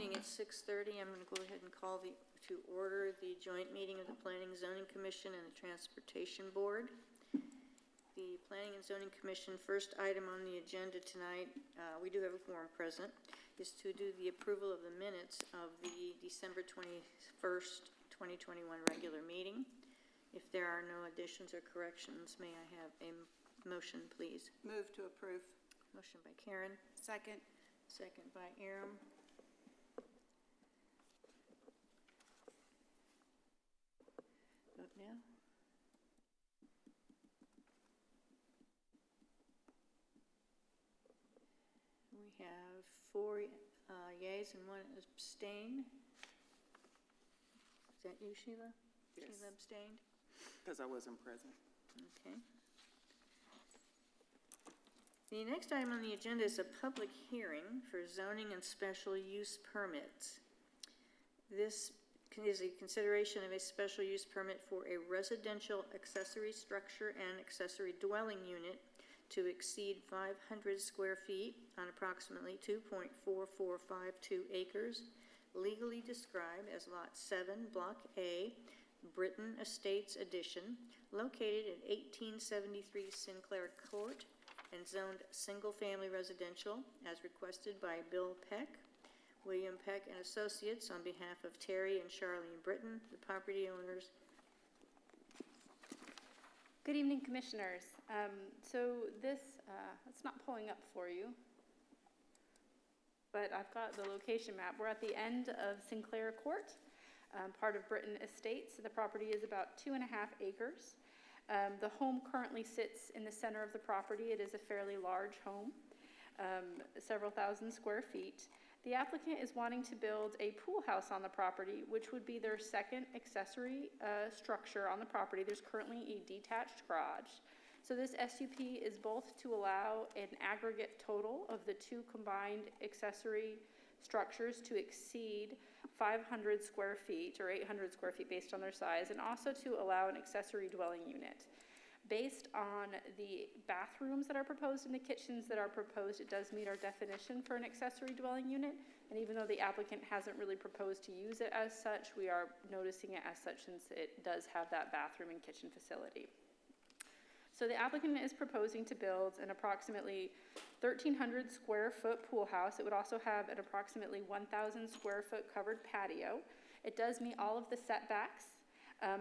Meeting at 6:30. I'm going to go ahead and call to order the joint meeting of the Planning and Zoning Commission and the Transportation Board. The Planning and Zoning Commission first item on the agenda tonight, we do have a quorum present, is to do the approval of the minutes of the December 21st, 2021 regular meeting. If there are no additions or corrections, may I have a motion, please? Move to approve. Motion by Karen. Second. Second by Aram. Vote now. We have 4 yeas and 1 abstain. Is that you, Sheila? Yes. Sheila abstained? Because I wasn't present. Okay. The next item on the agenda is a public hearing for zoning and special use permits. This is a consideration of a special use permit for a residential accessory structure and accessory dwelling unit to exceed 500 square feet on approximately 2.4452 acres, legally described as Lot 7, Block A, Britton Estates Addition, located at 1873 Sinclair Court, and zoned single-family residential as requested by Bill Peck, William Peck and Associates, on behalf of Terry and Charlene Britton, the property owners. Good evening, Commissioners. So this, it's not pulling up for you, but I've got the location map. We're at the end of Sinclair Court, part of Britton Estates. The property is about 2.5 acres. The home currently sits in the center of the property. It is a fairly large home, several thousand square feet. The applicant is wanting to build a pool house on the property, which would be their second accessory structure on the property. There's currently a detached garage. So this SUP is both to allow an aggregate total of the 2 combined accessory structures to exceed 500 square feet or 800 square feet based on their size, and also to allow an accessory dwelling unit. Based on the bathrooms that are proposed and the kitchens that are proposed, it does meet our definition for an accessory dwelling unit. And even though the applicant hasn't really proposed to use it as such, we are noticing it as such since it does have that bathroom and kitchen facility. So the applicant is proposing to build an approximately 1,300 square foot pool house. It would also have an approximately 1,000 square foot covered patio. It does meet all of the setbacks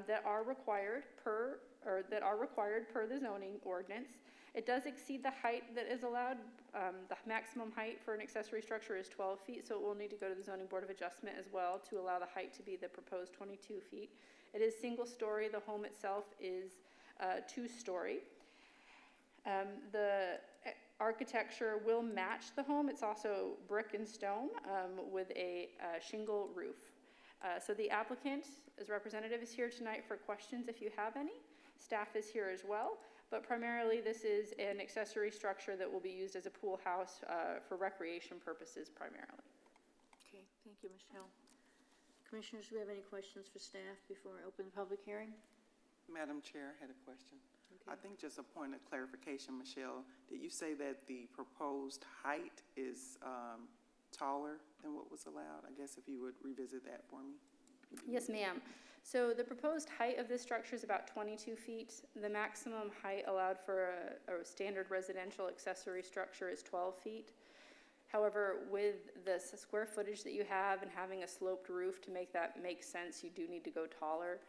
that are required per the zoning ordinance. It does exceed the height that is allowed. The maximum height for an accessory structure is 12 feet, so it will need to go to the Zoning Board of Adjustment as well to allow the height to be the proposed 22 feet. It is single story. The home itself is 2-story. The architecture will match the home. It's also brick and stone with a shingle roof. So the applicant, as representative, is here tonight for questions if you have any. Staff is here as well, but primarily this is an accessory structure that will be used as a pool house for recreation purposes primarily. Okay, thank you, Michelle. Commissioners, do we have any questions for staff before I open the public hearing? Madam Chair, I had a question. Okay. I think just a point of clarification, Michelle. Did you say that the proposed height is taller than what was allowed? I guess if you would revisit that for me. Yes, ma'am. So the proposed height of this structure is about 22 feet. The maximum height allowed for a standard residential accessory structure is 12 feet. However, with the square footage that you have and having a sloped roof to make that make sense, you do need to go taller.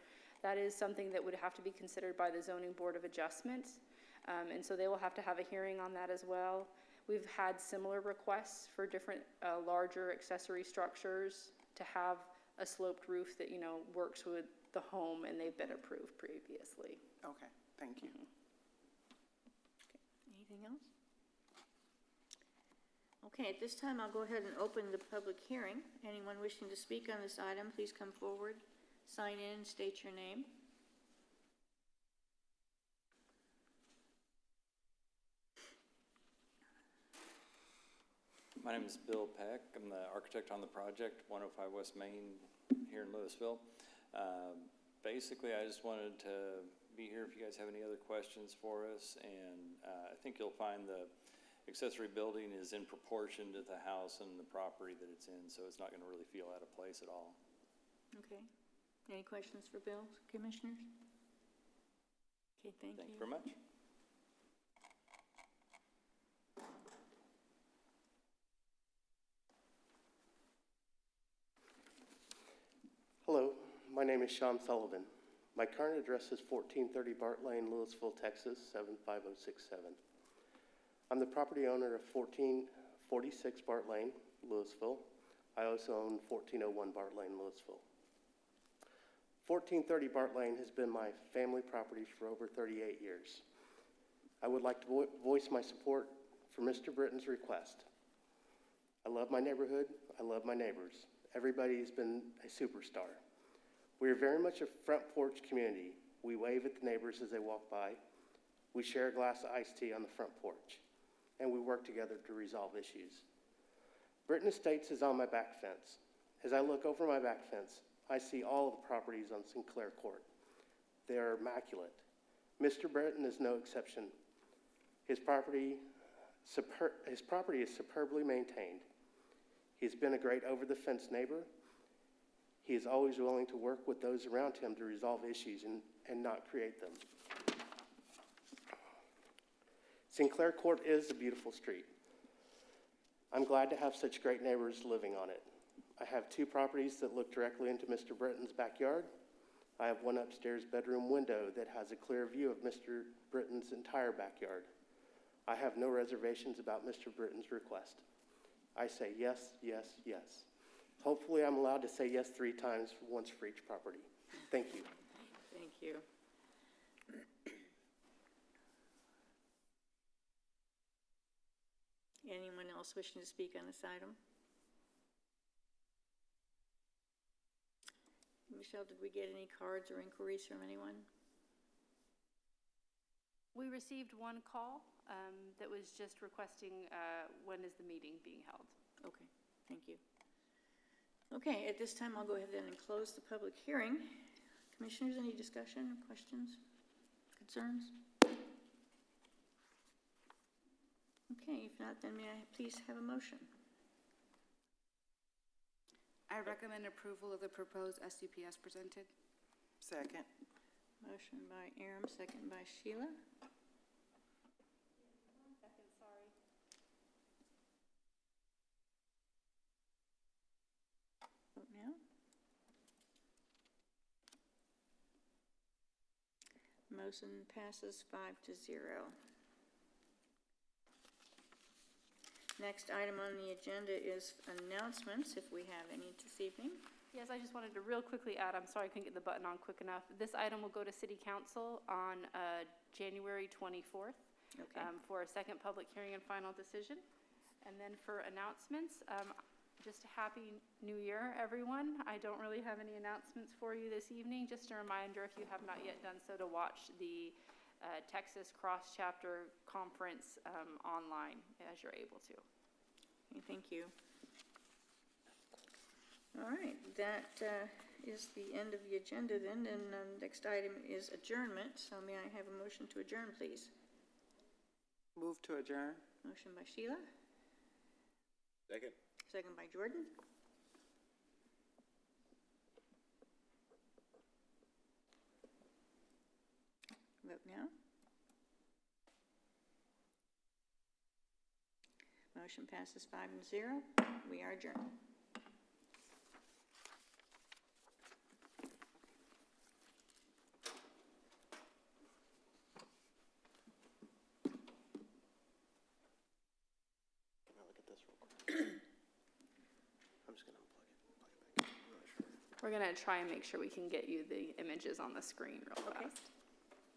That is something that would have to be considered by the Zoning Board of Adjustment. And so they will have to have a hearing on that as well. We've had similar requests for different larger accessory structures to have a sloped roof that, you know, works with the home, and they've been approved previously. Okay, thank you. Okay. Anything else? Okay, at this time I'll go ahead and open the public hearing. Anyone wishing to speak on this item, please come forward, sign in, and state your name. My name is Bill Peck. I'm the architect on the project, 105 West Main here in Lewisville. Basically, I just wanted to be here if you guys have any other questions for us, and I think you'll find the accessory building is in proportion to the house and the property that it's in, so it's not gonna really feel out of place at all. Okay. Any questions for Bill, commissioners? Okay, thank you. Thank you very much. Hello, my name is Sean Sullivan. My current address is 1430 Bart Lane, Lewisville, Texas, 75067. I'm the property owner of 1446 Bart Lane, Lewisville. I also own 1401 Bart Lane, Lewisville. 1430 Bart Lane has been my family property for over 38 years. I would like to voice my support for Mr. Britton's request. I love my neighborhood. I love my neighbors. Everybody has been a superstar. We are very much a front porch community. We wave at the neighbors as they walk by. We share a glass of iced tea on the front porch, and we work together to resolve issues. Britton Estates is on my back fence. As I look over my back fence, I see all of the properties on Sinclair Court. They are immaculate. Mr. Britton is no exception. His property is superbly maintained. He's been a great over-the-fence neighbor. He is always willing to work with those around him to resolve issues and not create them. Sinclair Court is a beautiful street. I'm glad to have such great neighbors living on it. I have 2 properties that look directly into Mr. Britton's backyard. I have one upstairs bedroom window that has a clear view of Mr. Britton's entire backyard. I have no reservations about Mr. Britton's request. I say yes, yes, yes. Hopefully I'm allowed to say yes 3 times, once for each property. Thank you. Thank you. Anyone else wishing to speak on this item? Michelle, did we get any cards or inquiries from anyone? We received one call that was just requesting when is the meeting being held. Okay, thank you. Okay, at this time, I'll go ahead then and close the public hearing. Commissioners, any discussion, questions, concerns? Okay, if not, then may I please have a motion? I recommend approval of the proposed SUP as presented. Second. Motion by Aram, second by Sheila. 1 second, sorry. Vote now. Motion passes 5-0. Next item on the agenda is announcements, if we have any this evening. Yes, I just wanted to real quickly add, I'm sorry I couldn't get the button on quick enough. This item will go to City Council on January 24th Okay. For a second public hearing and final decision. And then for announcements, just a happy new year, everyone. I don't really have any announcements for you this evening. Just a reminder, if you have not yet done so, to watch the Texas Cross Chapter Conference online as you're able to. Okay, thank you. All right, that is the end of the agenda then, and next item is adjournment. So may I have a motion to adjourn, please? Move to adjourn. Motion by Sheila, Second. second by Jordan. Vote now. Motion passes 5-0. We are adjourned. Can I look at this real quick? I'm just going to unplug it, plug it back in. I'm not sure. We're going to try and make sure we can get you the images on the screen real Okay. fast.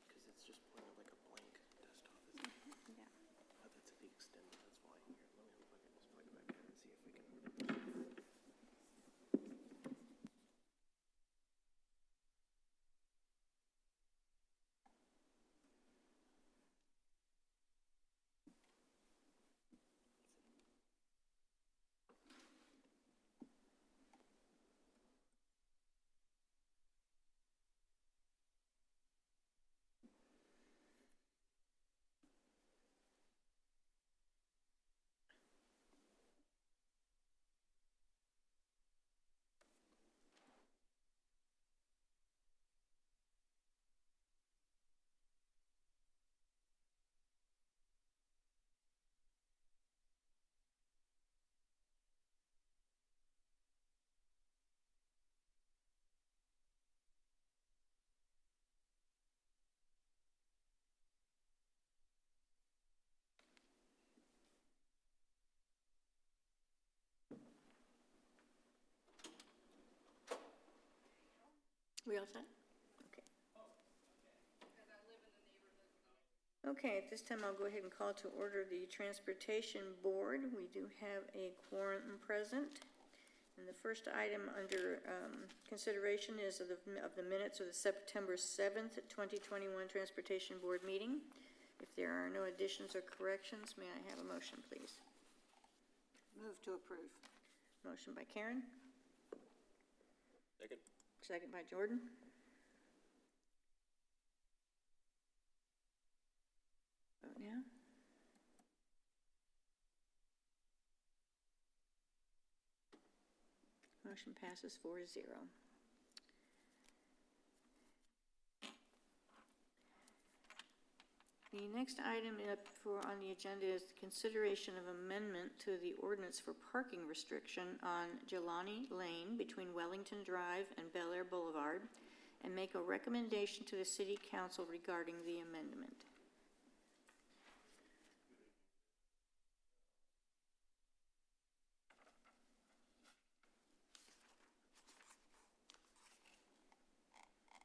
Because it's just pointed like a blank desktop, isn't it? Yeah. Oh, that's the extended, that's why. Here, let me unplug it, just plug it back in and see if we can. We all set? Okay. Okay, at this time, I'll go ahead and call to order the Transportation Board. We do have a quorum present. And the first item under consideration is of the minutes of the September 7th, 2021 Transportation Board meeting. If there are no additions or corrections, may I have a motion, please? Move to approve. Motion by Karen, Second. second by Jordan. Vote now. Motion passes 4-0. The next item on the agenda is the consideration of amendment to the ordinance for parking restriction on Jelani Lane between Wellington Drive and Bel Air Boulevard, and make a recommendation to the City Council regarding the amendment.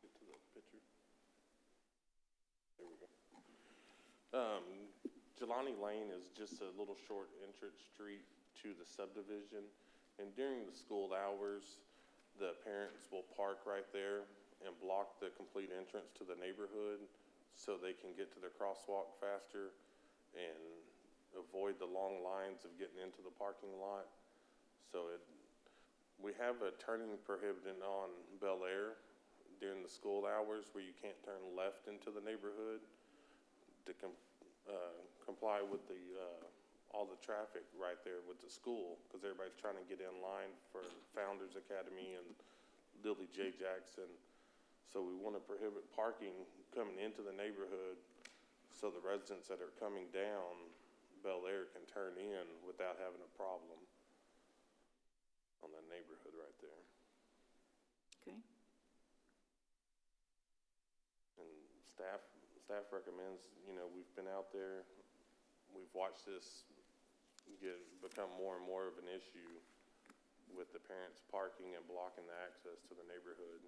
Get to the picture. There we go. Jelani Lane is just a little short entrance street to the subdivision, and during the school hours, the parents will park right there and block the complete entrance to the neighborhood so they can get to their crosswalk faster and avoid the long lines of getting into the parking lot. So we have a turning prohibition on Bel Air during the school hours where you can't turn left into the neighborhood to comply with the all the traffic right there with the school, because everybody's trying to get in line for Founders Academy and Lily J. Jackson. So we want to prohibit parking coming into the neighborhood so the residents that are coming down Bel Air can turn in without having a problem on that neighborhood right there. Okay. And staff recommends, we've been out there, we've watched this become more and more of an issue with the parents parking and blocking the access to the neighborhood.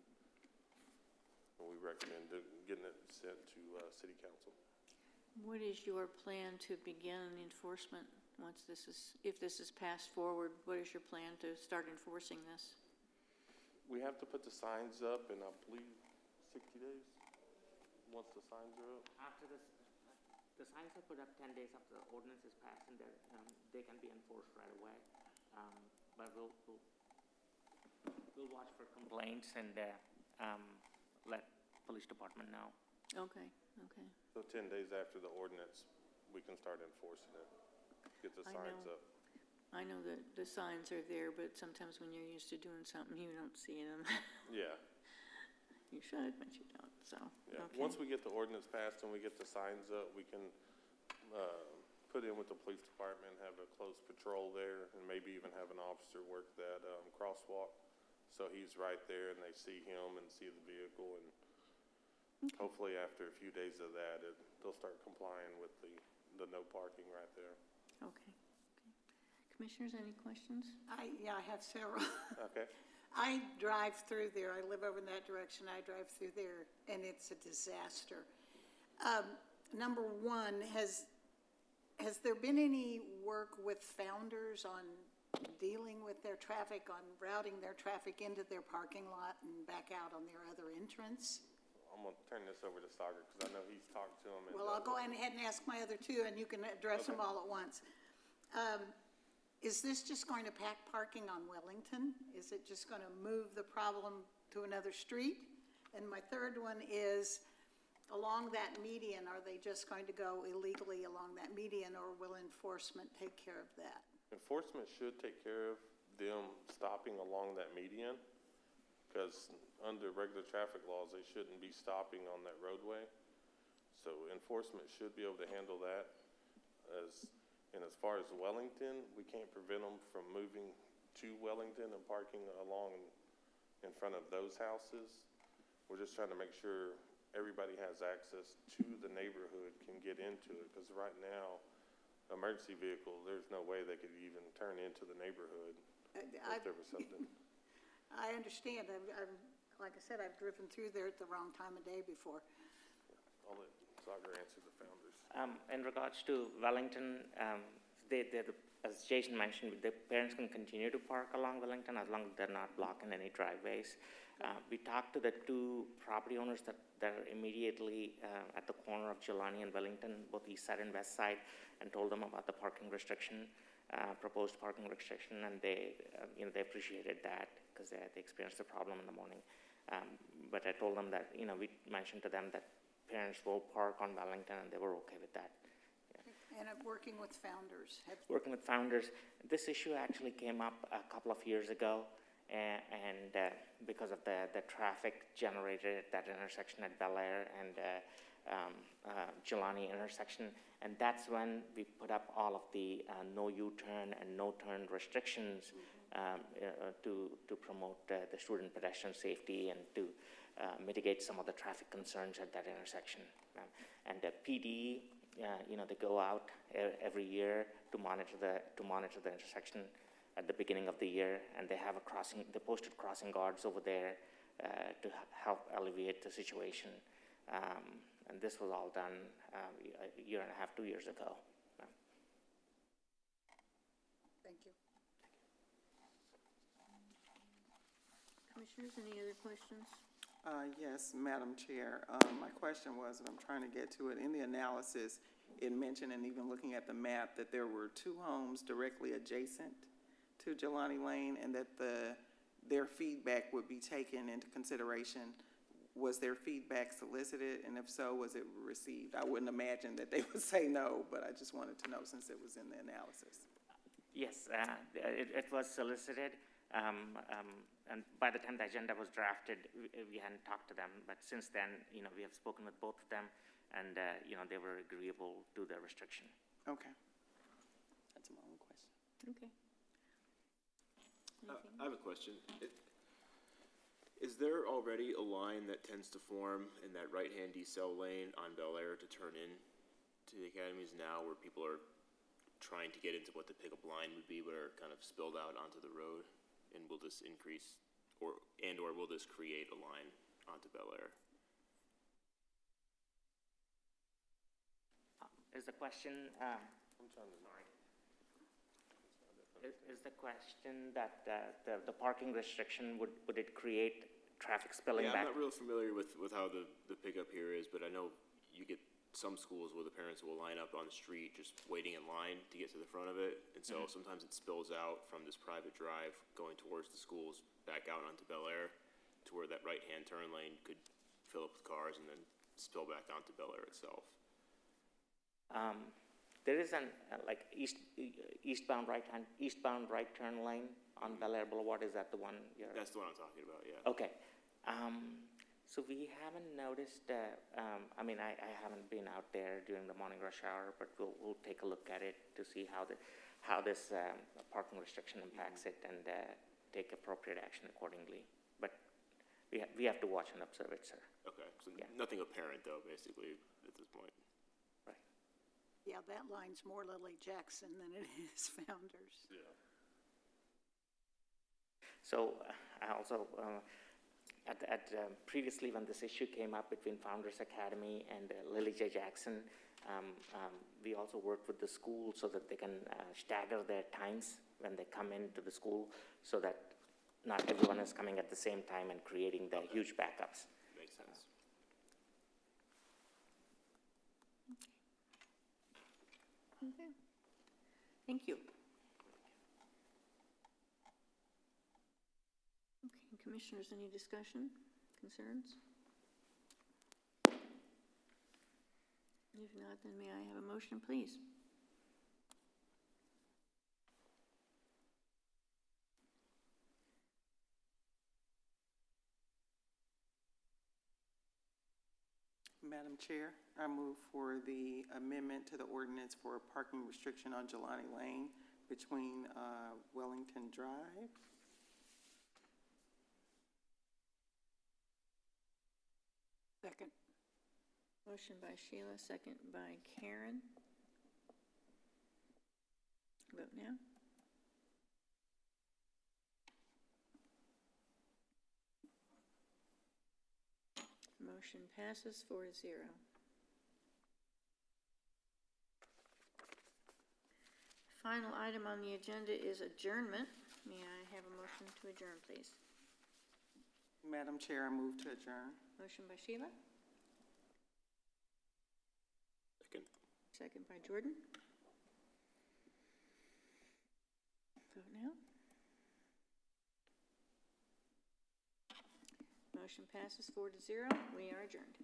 And we recommend getting it sent to City Council. What is your plan to begin enforcement once if this is passed forward? What is your plan to start enforcing this? We have to put the signs up in, I believe, 60 days, once the signs are up. After this, the signs are put up 10 days after the ordinance is passed, and they can be enforced right away. But we'll watch for complaints and let police department know. Okay. So 10 days after the ordinance, we can start enforcing it, get the signs up. I know that the signs are there, but sometimes when you're used to doing something, you don't see them. Yeah. You should, but you don't, so. Yeah. Okay. Once we get the ordinance passed and we get the signs up, we can put in with the police department, have a close patrol there, and maybe even have an officer work that crosswalk. So he's right there and they see him and see the vehicle, and hopefully after a few days of that, they'll start complying with the no parking right there. Okay. Commissioners, any questions? I have several. Okay. I drive through there. I live over in that direction. I drive through there, and it's a disaster. Number one, has there been any work with Founders on dealing with their traffic, on routing their traffic into their parking lot and back out on their other entrance? I'm going to turn this over to Sagar because I know he's talked to him. Well, I'll go ahead and ask my other two, and you can address them all at once. Is this just going to pack parking on Wellington? Is it just going to move the problem to another street? And my third one is, along that median, are they just going to go illegally along that median, or will enforcement take care of that? Enforcement should take care of them stopping along that median, because under regular traffic laws, they shouldn't be stopping on that roadway. So enforcement should be able to handle that. And as far as Wellington, we can't prevent them from moving to Wellington and parking along in front of those houses. We're just trying to make sure everybody has access to the neighborhood, can get into it, because right now, emergency vehicle, there's no way they could even turn into the neighborhood if there was something. I understand. like I said, I've driven through there at the wrong time of day before. I'll let Sagar answer the founders. In regards to Wellington, as Jason mentioned, the parents can continue to park along Wellington as long as they're not blocking any driveways. We talked to the two property owners that are immediately at the corner of Jelani and Wellington, both east side and west side, and told them about the parking restriction, proposed parking restriction, and they appreciated that because they experienced a problem in the morning. But I told them that, we mentioned to them that parents will park on Wellington, and they were okay with that. And I'm working with Founders. Working with Founders, this issue actually came up a couple of years ago, and because of the traffic generated at that intersection at Bel Air and Jelani intersection, and that's when we put up all of the no U-turn and no turn restrictions to promote the student pedestrian safety and to mitigate some of the traffic concerns at that intersection. And the PD, they go out every year to monitor the intersection at the beginning of the year, and they have they posted crossing guards over there to help alleviate the situation. And this was all done a year and a half, 2 years ago. Thank you. Commissioners, any other questions? Yes, Madam Chair. My question was, and I'm trying to get to it, in the analysis, it mentioned, and even looking at the map, that there were two homes directly adjacent to Jelani Lane, and that their feedback would be taken into consideration. Was their feedback solicited, and if so, was it received? I wouldn't imagine that they would say no, but I just wanted to know since it was in the analysis. Yes, it was solicited, and by the time the agenda was drafted, we hadn't talked to them, but since then, we have spoken with both of them, and, they were agreeable to the restriction. Okay. That's my own question. Okay. I have a question. Is there already a line that tends to form in that right-hand decel lane on Bel Air to turn in to the academies now, where people are trying to get into what the pickup line would be, but are kind of spilled out onto the road? And will this increase, or will this create a line onto Bel Air? Is the question, is the question that the parking restriction, would it create traffic spilling back? I'm not real familiar with how the pickup here is, but I know you get some schools where the parents will line up on the street just waiting in line to get to the front of it, and so sometimes it spills out from this private drive going towards the schools back out onto Bel Air to where that right-hand turn lane could fill up with cars and then spill back onto Bel Air itself. There is an eastbound right turn lane on Bel Air Boulevard. Is that the one you're? That's the one I'm talking about. Yeah. Okay. So we haven't noticed. I haven't been out there during the morning rush hour, but we'll take a look at it to see how this parking restriction impacts it and take appropriate action accordingly. But we have to watch and observe it, sir. Okay. So nothing apparent though, basically, at this point. Right. Yeah, that line's more Lily Jackson than it is Founders. Yeah. So I also. Previously, when this issue came up between Founders Academy and Lily J. Jackson, we also worked with the school so that they can stagger their times when they come into the school, so that not everyone is coming at the same time and creating the huge backups. Makes sense. Okay. Thank you. Okay, commissioners, any discussion, concerns? If not, then may I have a motion, please? Madam Chair, I move for the amendment to the ordinance for a parking restriction on Jelani Lane between Wellington Drive. Second. Motion by Sheila, second by Karen. Vote now. Motion passes 4-0. Final item on the agenda is adjournment. May I have a motion to adjourn, please? Madam Chair, I move to adjourn. Motion by Sheila, Second. second by Jordan. Vote now. Motion passes 4-0. We are adjourned.